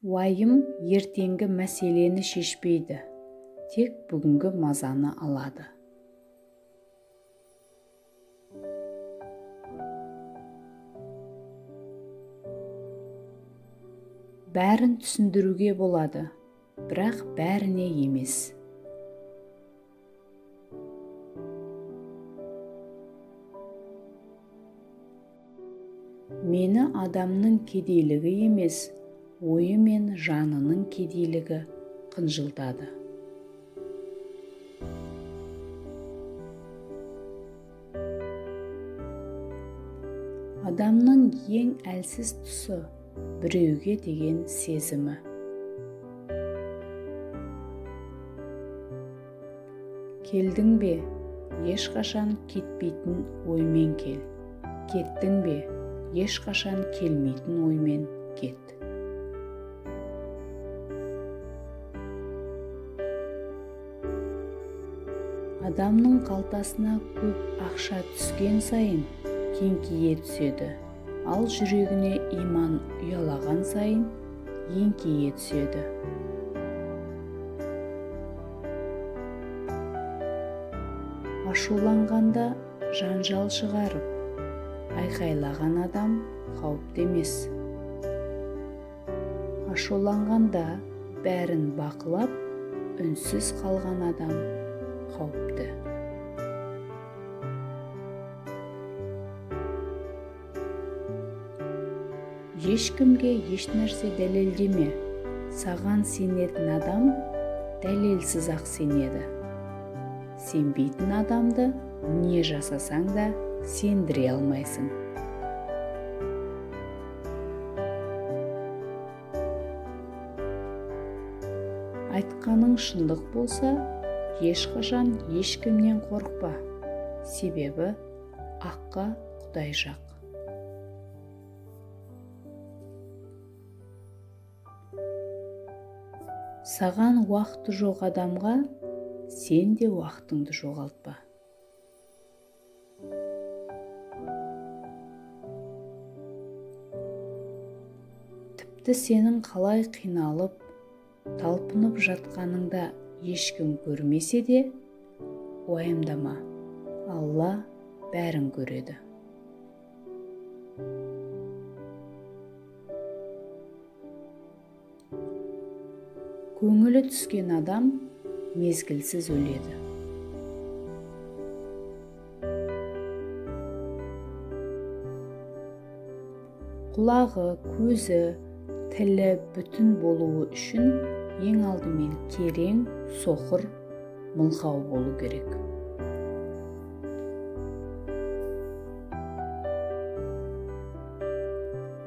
Уайым ертеңгі мәселені шешпейді, тек бүгінгі мазаны алады. Бәрін түсіндіруге болады, бірақ бәріне емес. Мені адамның кедейлігі емес, ойы мен жанының кедейлігі қынжылтады. Адамның ең әлсіз тұсы біреуге деген сезімі. Келдің бе, ешқашан кетпейтін оймен кел. Кеттің бе, ешқашан келмейтін оймен кет. Адамның қалтасына көп ақша түскен сайын кеңкие түседі, ал жүрегіне иман ұялаған сайын еңкейе түседі. Ашуланғанда жанжал шығарып, айқайлаған адам қауіпті емес. Ашуланғанда бәрін бақылап, үнсіз қалған адам қауіпті. Ешкімге ешнәрсе дәлелдеме. Саған сенетін адам дәлелсіз-ақ сенеді. Сенбейтін адамды не жасасаң да сендіре алмайсың. Айтқаның шындық болса, ешқашан ешкімнен қорықпа, себебі аққа Құдай жақ. Саған уақыты жоқ адамға сен де уақытыңды жоғалтпа. Тіпті сенің қалай қиналып, талпынып жатқаныңда ешкім көрмесе де, уайымдама, Алла бәрін көреді. Көңілі түскен адам мезгілсіз өледі. Құлағы, көзі, тілі бүтін болуы үшін ең алдымен терең, соқыр, мылқау болу керек.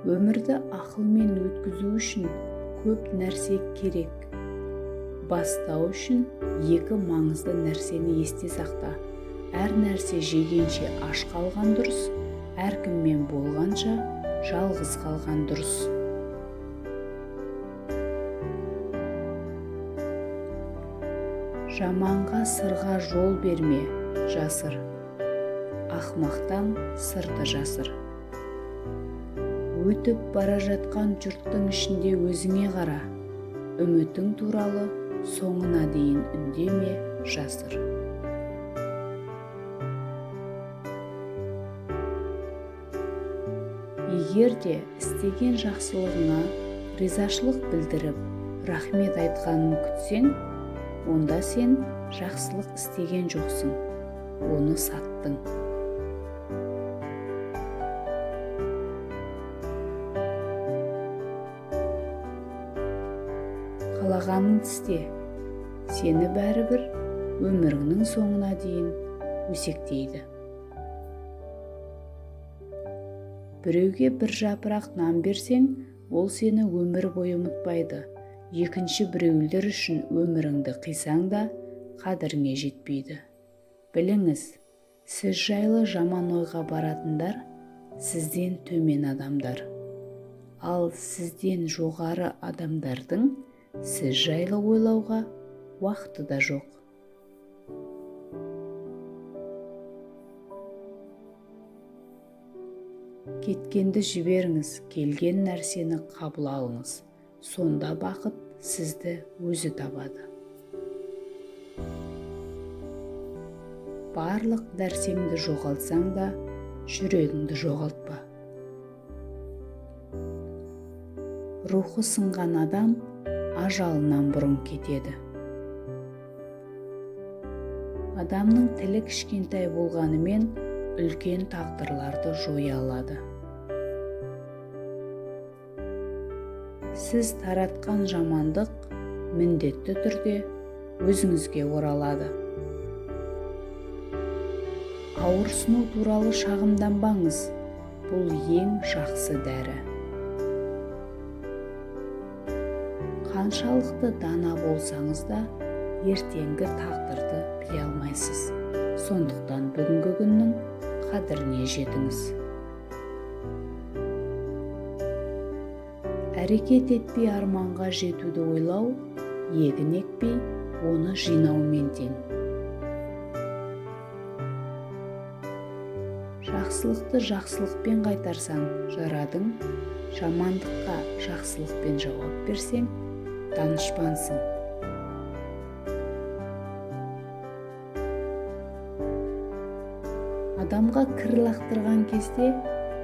Өмірді ақылмен өткізу үшін көп нәрсе керек. Бастау үшін екі маңызды нәрсені есте сақта. Әр нәрсе жегенше аш қалған дұрыс, әркіммен болғанша жалғыз қалған дұрыс. Жаманға сырға жол берме, жасыр. Ақмақтан сырды жасыр. Өтіп бара жатқан жұрттың ішінде өзіңе қара. Үмітің туралы соңына дейін үндеме, жасыр. Егер де істеген жақсылығына ризашылық білдіріп, рахмет айтқанын күтсең, онда сен жақсылық істеген жоқсың, оны саттың. Қалағанын істе, сені бәрібір өміріңнің соңына дейін өсектейді. Біреуге бір жапырақ нан берсең, ол сені өмір бойы ұмытпайды. Екінші біреулер үшін өміріңді қисаң да қадіріңе жетпейді. Біліңіз, сіз жайлы жаман ойға баратындар сізден төмен адамдар. Ал сізден жоғары адамдардың сіз жайлы ойлауға уақыты да жоқ. Кеткенді жіберіңіз, келген нәрсені қабыл алыңыз. сонда бақыт сізді өзі табады. Барлық нәрсеңді жоғалтсаң да, жүрегіңді жоғалтпа. Рухы сынған адам ажалынан бұрын кетеді. Адамның тілі кішкентай болғанымен үлкен тағдырларды жоя алады. Сіз таратқан жамандық міндетті түрде өзіңізге оралады. Ауырсыну туралы шағымданбаңыз, бұл ең жақсы дәрі. Қаншалықты дана болсаңыз да, ертеңгі тағдырды біле алмайсыз. Сондықтан бүгінгі күннің қадіріне жетіңіз. Әрекет етпей арманға жетуді ойлау, егін екпей, оны жинаумен тең. Жақсылықты жақсылықпен қайтарсаң, жарадың, жамандыққа жақсылықпен жауап берсең, данышпансың. Адамға кір лақтырған кезде,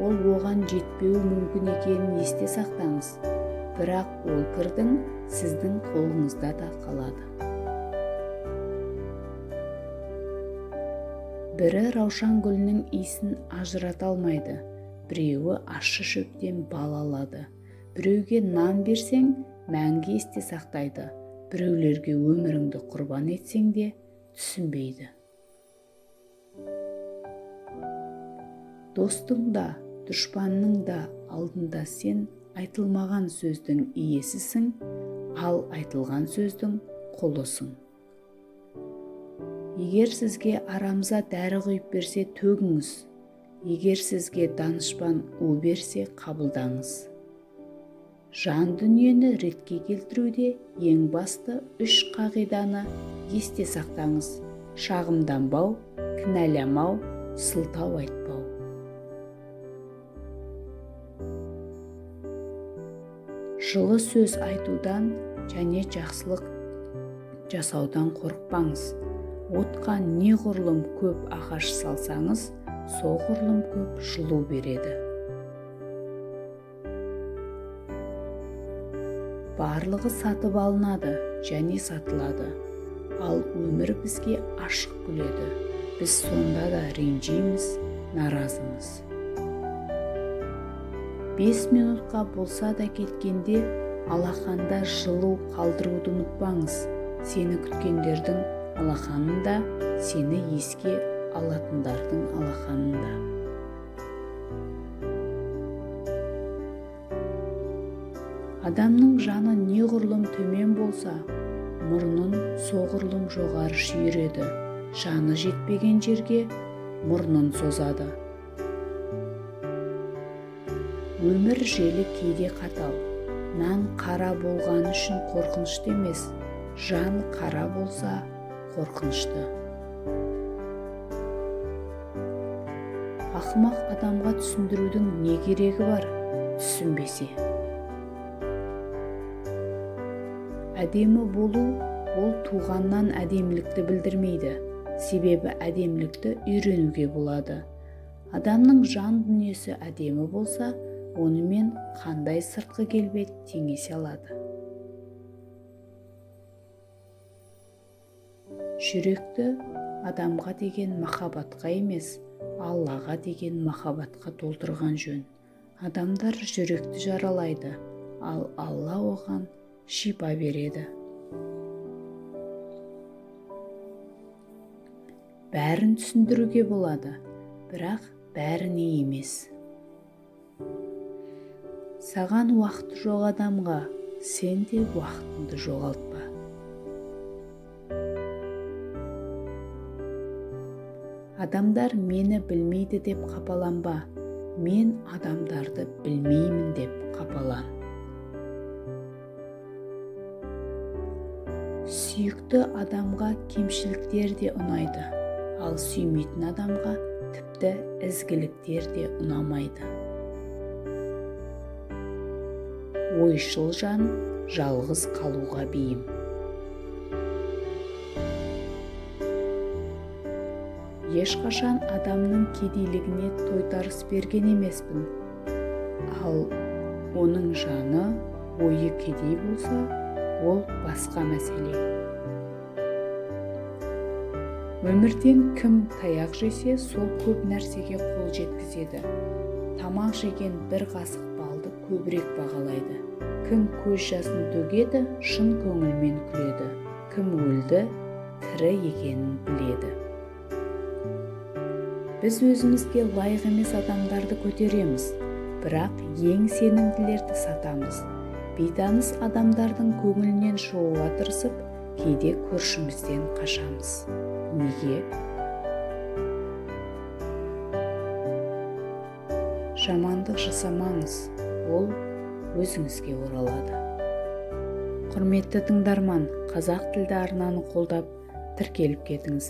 ол оған жетпеуі мүмкін екенін есте сақтаңыз, бірақ ол кірдің сіздің қолыңызда да қалады. Бірі раушан гүлінің иісін ажырата алмайды, біреуі ащы шөптен бал алады. Біреуге нан берсең, мәңгі есте сақтайды, біреулерге өміріңді құрбан етсең де түсінбейді. Достың да, дұшпанның да алдында сен айтылмаған сөздің иесісің, ал айтылған сөздің құлысың. Егер сізге арамза дәрі құйып берсе, төгіңіз. Егер сізге данышпан у берсе, қабылдаңыз. Жан дүниені ретке келтіруде ең басты 3 қағиданы есте сақтаңыз. Шағымданбау, кінәламау, сылтау айтпау. Жылы сөз айтудан және жақсылық жасаудан қорықпаңыз. Отқа неғұрлым көп ағаш салсаңыз, соғұрлым көп жылу береді. Барлығы сатып алынады және сатылады, ал өмір бізге ашық күледі. Біз сонда да ренжиміз, наразымыз. 5 минутқа болса да кеткенде, алақанда жылу қалдыруды ұмытпаңыз. Сені күткендердің алақанында, сені еске алатындардың алақанында. Адамның жаны неғұрлым төмен болса, мұрнын соғұрлым жоғары шүйіреді. Жаны жетпеген жерге мұрнын созады. Өмір желі кейде қатал. Нан қара болған үшін қорқынышты емес, жан қара болса қорқынышты. Ақымақ адамға түсіндірудің не керегі бар, түсінбесе. Әдемі болу, ол туғаннан әдемілікті білдірмейді, себебі әдемілікті үйренуге болады. Адамның жан дүниесі әдемі болса, онымен қандай сыртқы келбет теңесе алады. Жүректі адамға деген махаббатқа емес, Аллаға деген махаббатқа толтырған жөн. Адамдар жүректі жаралайды, ал Алла оған шипа береді. Бәрін түсіндіруге болады, бірақ бәріне емес. Саған уақыты жоқ адамға, сен де уақытыңды жоғалтпа. Адамдар мені білмейді деп қапаланба, мен адамдарды білмеймін деп қапалан. Сүйікті адамға кемшіліктер де ұнайды, ал сүймейтін адамға тіпті ізгіліктер де ұнамайды. Ойшыл жан жалғыз қалуға бейім. Ешқашан адамның кедейлігіне тойтарыс берген емеспін. Ал оның жаны, ойы кедей болса, ол басқа мәселе. Өмірден кім таяқ жесе, сол көп нәрсеге қол жеткізеді. Тамақ жеген бір қасық балды көбірек бағалайды. Кім көз жасын төгеді, шын көңілмен күледі. Кім өлді, тірі екенін біледі. Біз өзімізге лайық емес адамдарды көтереміз, бірақ ең сенімділерді сатамыз. Бейтаныс адамдардың көңілінен шығуға тырысып, кейде көршімізден қашамыз. Неге? Жамандық жасамаңыз, ол өзіңізге оралады. Құрметті тыңдарман, қазақ тілді арнаны қолдап тіркеліп кетіңіз.